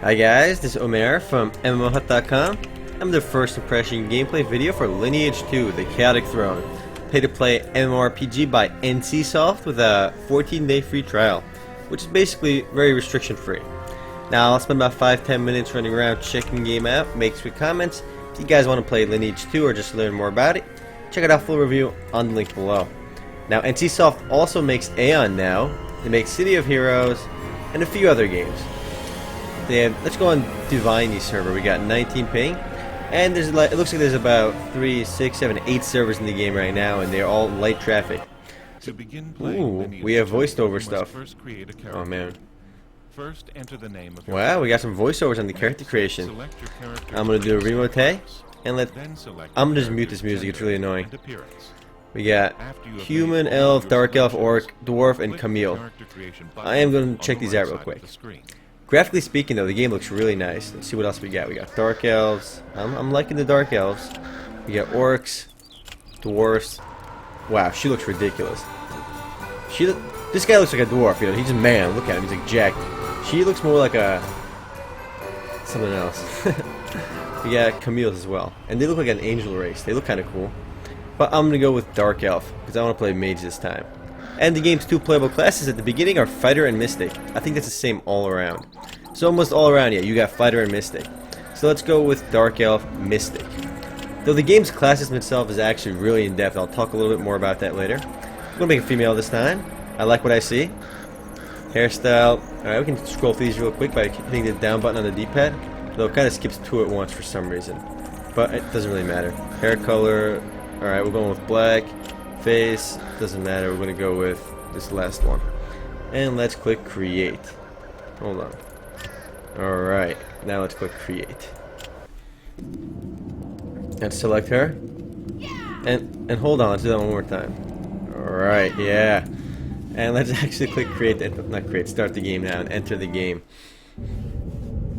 Hi guys, this is Omer from MMOHut.com. I'm the first impression gameplay video for Lineage 2, The Chaotic Throne. Pay-to-play MMORPG by NCSoft with a 14-day free trial, which is basically very restriction-free. Now, I'll spend about 5-10 minutes running around checking the game out, make quick comments. If you guys want to play Lineage 2 or just learn more about it, check out our full review on the link below. Now, NCSoft also makes Aeon now. They make City of Heroes and a few other games. Let's go on Diviny server. We got 19 ping, and it looks like there's about 3, 6, 7, 8 servers in the game right now, and they're all light traffic. To begin playing, we have voiced over stuff. Oh man. First, enter the name of your Wow, we got some voiceovers on the character creation. Select your character I'm gonna do a remote, and then select I'm gonna your just mute this character's music. It's gender really annoying. and appearance. We got After you have human, made all elf, your dark elf, selections, orc, dwarf, and click the Camille. character creation button I am gonna on check the these right out real side quick. of the screen. Graphically speaking, though, the game looks really nice. Let's see what else we got. We got dark elves. I'm liking the dark elves. We got orcs, dwarfs. Wow, she looks ridiculous. This guy looks like a dwarf. You know, he's a man. Look at him. He's like jacked. She looks more like something else. We got Camille's as well, and they look like an angel race. They look kind of cool. But I'm gonna go with dark elf because I want to play mage this time. And the game's two playable classes at the beginning are Fighter and Mystic. I think that's the same all around. So almost all around, yeah, you got Fighter and Mystic. So let's go with Dark Elf Mystic. Though the game's class system itself is actually really in-depth, I'll talk a little bit more about that later. I'm gonna make a female this time. I like what I see. Hairstyle. Alright, we can scroll through these real quick by hitting the down button on the D-pad. Though it kind of skips two at once for some reason. But it doesn't really matter. Hair color. Alright, we're going with black. Face, doesn't matter, we're going to go with this last one. And let's click create. Hold on. Alright, now let's click create. Let's select her. And hold on, let's do that one more time. Alright, yeah. And let's actually click create, not create, start the game now and enter the game.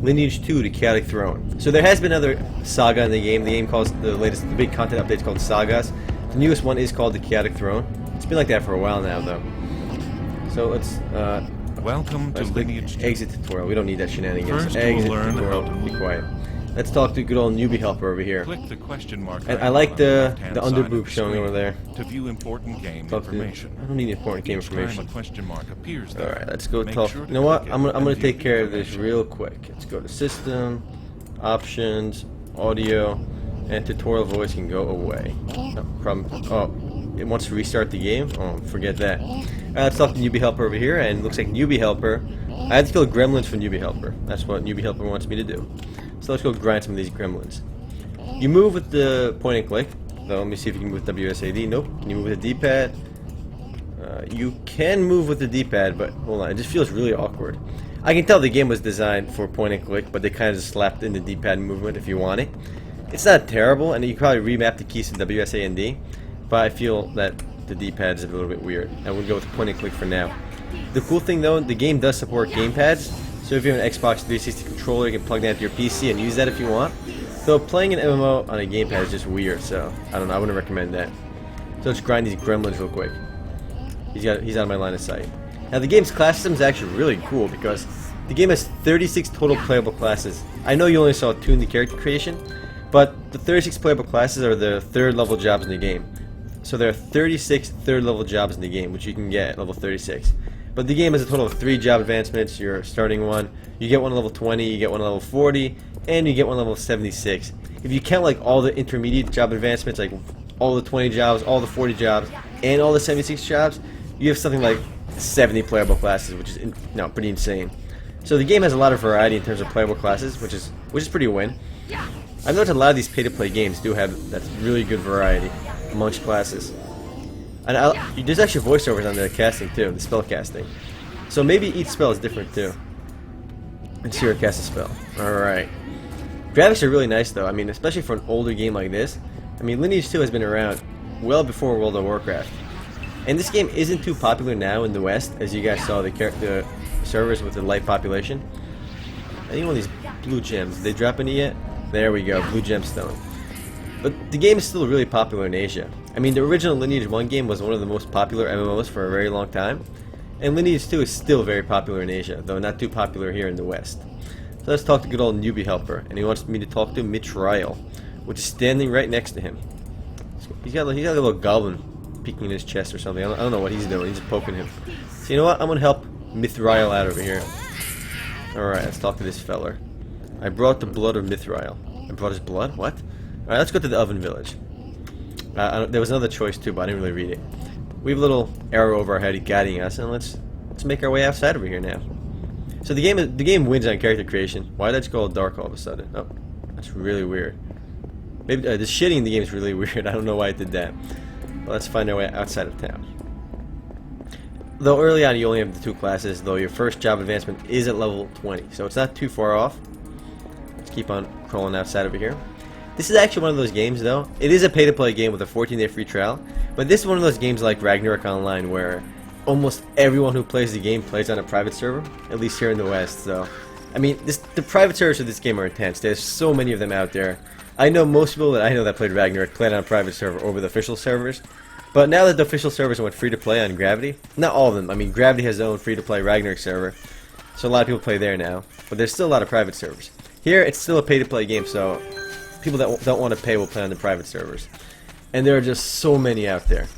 Lineage 2, The Chaotic Throne. So there has been another saga in the game. The game calls the big content update is called Sagas. The newest one is called The Chaotic Throne. It's been like that for a while now, though. So let's Welcome to Lineage 2. exit tutorial. We don't need that shenanigans. First, Exit we'll learn tutorial. how to Be move. quiet. Let's talk to good old newbie helper over here. Click the question mark. And I icon like on the left-hand side of underboob the showing screen over there. to view important game Talk to, information. I don't need important game Each time information. a question mark appears there, Alright, let's go make talk. sure to You know what? click it I'm gonna and view take care of this information. real quick. Let's go to system, options, audio, and tutorial voice can go away. No problem. Oh, it wants to restart the game? Oh, forget that. Let's talk to newbie helper over here, and it looks like newbie helper. I have to kill gremlins for newbie helper. That's what newbie helper wants me to do. So let's go grind some of these gremlins. You move with the point and click. Though, let me see if you can move with WSAD. Nope. Can you move with the D-pad? You can move with the D-pad, but hold on, it just feels really awkward. I can tell the game was designed for point and click, but they kind of just slapped in the D-pad movement if you want it. It's not terrible, and you can probably remap the keys to WSA and D, but I feel that the D-pad is a little bit weird. I would go with point and click for now. The cool thing though, the game does support gamepads, so if you have an Xbox 360 controller, you can plug that into your PC and use that if you want. Though playing an MMO on a gamepad is just weird, so I don't know, I wouldn't recommend that. So let's grind these gremlins real quick. He's out of my line of sight. Now the game's class system is actually really cool because the game has 36 total playable classes. I know you only saw 2 in the character creation, but the 36 playable classes are the third level jobs in the game. So there are 36 third level jobs in the game, which you can get at level 36. But the game has a total of 3 job advancements. You're starting one, you get one at level 20, you get one at level 40, and you get one at level 76. If you count like all the intermediate job advancements, like all the 20 jobs, all the 40 jobs, and all the 76 jobs, you have something like 70 playable classes, which is pretty insane. So the game has a lot of variety in terms of playable classes, which is pretty win. I've noticed a lot of these pay-to-play games do have that really good variety amongst classes. And there's actually voiceovers on the casting too, the spell casting. So maybe each spell is different too. Let's see her cast a spell. Alright. Graphics are really nice though, I mean, especially for an older game like this. I mean, Lineage 2 has been around well before World of Warcraft. And this game isn't too popular now in the West, as you guys saw the servers with the light population. I need one of these blue gems. Did they drop any yet? There we go, blue gemstone. But the game is still really popular in Asia. I mean, the original Lineage 1 game was one of the most popular MMOs for a very long time. And Lineage 2 is still very popular in Asia, though not too popular here in the West. So let's talk to good old newbie helper, and he wants me to talk to Mitrial, which is standing right next to him. He's got a little goblin peeking in his chest or something. I don't know what he's doing. He's just poking him. So you know what? I'm gonna help Mithril out over here. Alright, let's talk to this feller. I brought the blood of Mithril. I brought his blood? What? Alright, let's go to the Oven Village. There was another choice too, but I didn't really read it. We have a little arrow over our head guiding us, and let's make our way outside over here now. So the game wins on character creation. Why did that just go all dark all of a sudden? Oh, that's really weird. Maybe the shitting in the game is really weird. I don't know why it did that. But let's find our way outside of town. Though early on you only have the 2 classes, though your first job advancement is at level 20, so it's not too far off. Let's keep on crawling outside over here. This is actually one of those games, though. It is a pay-to-play game with a 14-day free trial, but this is one of those games like Ragnarok Online where almost everyone who plays the game plays on a private server, at least here in the West. So, I mean, the private servers of this game are intense. There's so many of them out there. I know most people that I know that played Ragnarok played on a private server over the official servers. But now that the official servers went free-to-play on Gravity, not all of them. I mean, Gravity has their own free-to-play Ragnarok server, so a lot of people play there now. But there's still a lot of private servers. Here, it's still a pay-to-play game, so people that don't want to pay will play on the private servers. And there are just so many out there.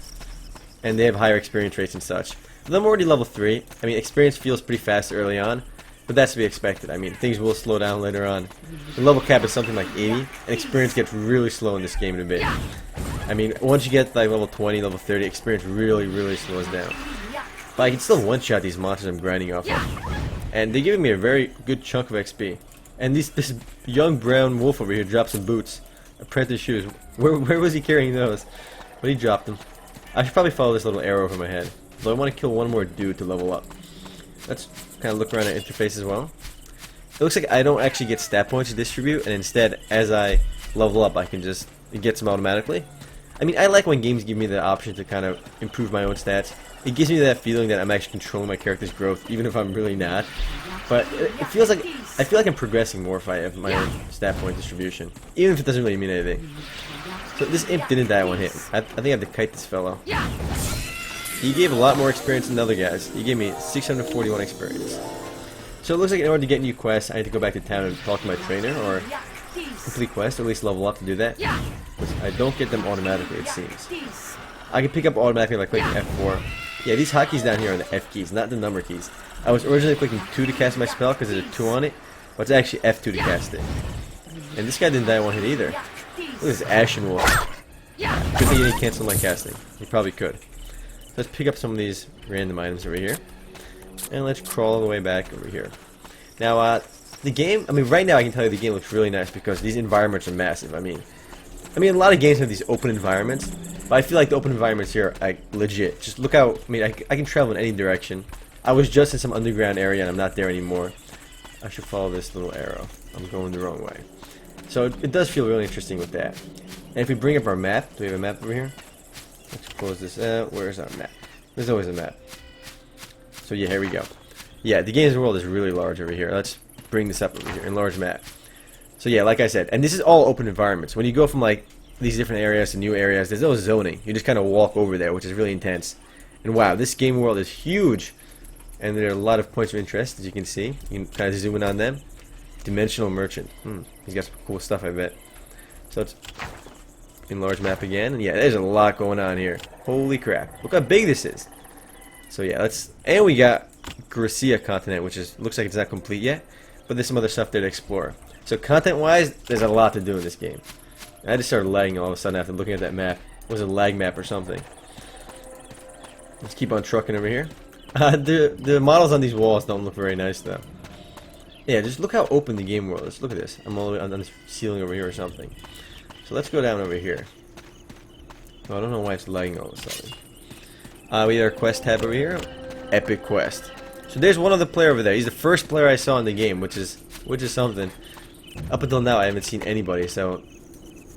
And they have higher experience rates and such. But I'm already level 3. I mean, experience feels pretty fast early on, but that's to be expected. I mean, things will slow down later on. The level cap is something like 80, and experience gets really slow in this game in a bit. I mean, once you get like level 20, level 30, experience really slows down. But I can still one-shot these monsters I'm grinding off of. And they're giving me a very good chunk of XP. And this young brown wolf over here dropped some boots. Apprentice shoes. Where was he carrying those? But he dropped them. I should probably follow this little arrow over my head. Though I want to kill one more dude to level up. Let's kind of look around at interface as well. It looks like I don't actually get stat points to distribute, and instead, as I level up, I can just get some automatically. I mean, I like when games give me the option to kind of improve my own stats. It gives me that feeling that I'm actually controlling my character's growth, even if I'm really not. But it feels like I feel like I'm progressing more if I have my own stat point distribution, even if it doesn't really mean anything. So this imp didn't die one hit. I think I have to kite this fellow. He gave a lot more experience than the other guys. He gave me 641 experience. So it looks like in order to get new quests, I need to go back to town and talk to my trainer, or complete quests, or at least level up to do that. I don't get them automatically, it seems. I can pick up automatically by clicking F4. Yeah, these hotkeys down here are the F keys, not the number keys. I was originally clicking 2 to cast my spell because there's a 2 on it, but it's actually F2 to cast it. And this guy didn't die one hit either. Look at this Ashen Wolf. Good thing he didn't cancel my casting. He probably could. Let's pick up some of these random items over here. And let's crawl all the way back over here. Now, the game, I mean, right now I can tell you the game looks really nice because these environments are massive. I mean, a lot of games have these open environments, but I feel like the open environments here are like, legit. Just look out, I mean, I can travel in any direction. I was just in some underground area and I'm not there anymore. I should follow this little arrow. I'm going the wrong way. So it does feel really interesting with that. And if we bring up our map, do we have a map over here? Let's close this out. Where's our map? There's always a map. So yeah, here we go. Yeah, the game's world is really large over here. Let's bring this up over here. Enlarge map. So yeah, like I said, and this is all open environments. When you go from like these different areas to new areas, there's no zoning. You just kind of walk over there, which is really intense. And wow, this game world is huge. And there are a lot of points of interest, as you can see. You can kind of zoom in on them. Dimensional Merchant. He's got some cool stuff, I bet. So let's enlarge map again. And yeah, there's a lot going on here. Holy crap. Look how big this is. So yeah, and we got Gracia continent, which looks like it's not complete yet. But there's some other stuff there to explore. So content-wise, there's a lot to do in this game. I just started lagging all of a sudden after looking at that map. It was a lag map or something. Let's keep on trucking over here. The models on these walls don't look very nice though. Yeah, just look how open the game world is. Look at this. I'm all the way on this ceiling over here or something. So let's go down over here. Oh, I don't know why it's lagging all of a sudden. We have our quest tab over here. Epic quest. So there's one other player over there. He's the first player I saw in the game, which is something. Up until now, I haven't seen anybody. So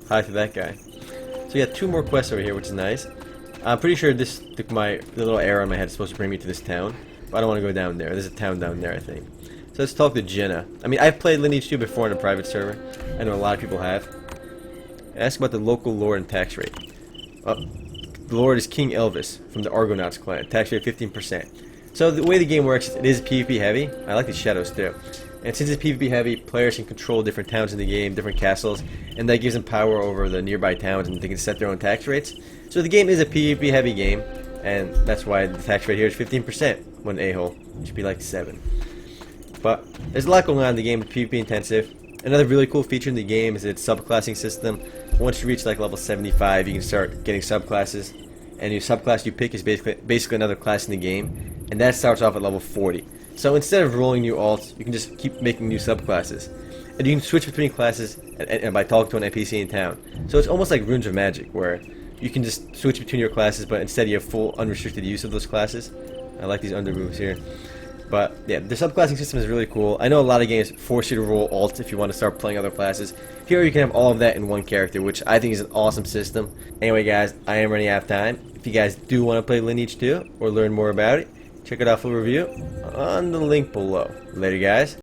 hi to that guy. So we got 2 more quests over here, which is nice. I'm pretty sure the little arrow on my head is supposed to bring me to this town, but I don't want to go down there. There's a town down there, I think. So let's talk to Jenna. I mean, I've played Lineage 2 before in a private server. I know a lot of people have. Ask about the local lord and tax rate. The lord is King Elvis from the Argonauts clan. Tax rate 15%. So the way the game works, it is PvP heavy. I like the shadows too. And since it's PvP heavy, players can control different towns in the game, different castles, and that gives them power over the nearby towns, and they can set their own tax rates. So the game is a PvP heavy game, and that's why the tax rate here is 15% when a-hole. It should be like 7. But there's a lot going on in the game. It's PvP intensive. Another really cool feature in the game is its subclassing system. Once you reach like level 75, you can start getting subclasses, and your subclass you pick is basically another class in the game, and that starts off at level 40. So instead of rolling new alts, you can just keep making new subclasses. And you can switch between classes and by talking to an NPC in town. So it's almost like Runes of Magic, where you can just switch between your classes, but instead you have full unrestricted use of those classes. I like these under moves here. But yeah, the subclassing system is really cool. I know a lot of games force you to roll alts if you want to start playing other classes. Here you can have all of that in one character, which I think is an awesome system. Anyway guys, I am running out of time. If you guys do want to play Lineage 2 or learn more about it, check out our full review on the link below. Later guys.